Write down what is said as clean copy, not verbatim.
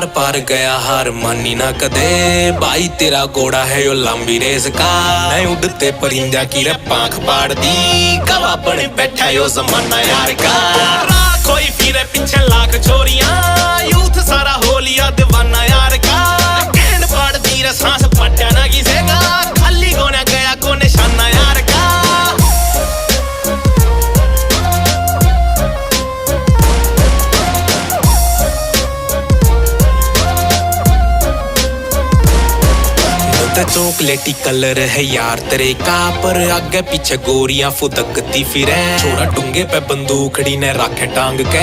are पार गया हार मानी ना कदे भाई तेरा घोड़ा है यो लंबी रेस का मैं उड़ते परिंदा की रे पांख पाड़ दी गवा बने बैठा यो जमाना यार का कोई फिरे पीछे लाख छोरियां यूथ सारा हो लिया दीवाना यार का कैंड पाड़ दी रे सांस फटा ना किसेगा खाली कोने गया को निशाना यार का चॉकलेटी कलर है यार तेरे का पर आगे पीछे गोरियां फुदकती फिरे छोरा डूंगे पे बंदूकड़ी ने राखे टांग के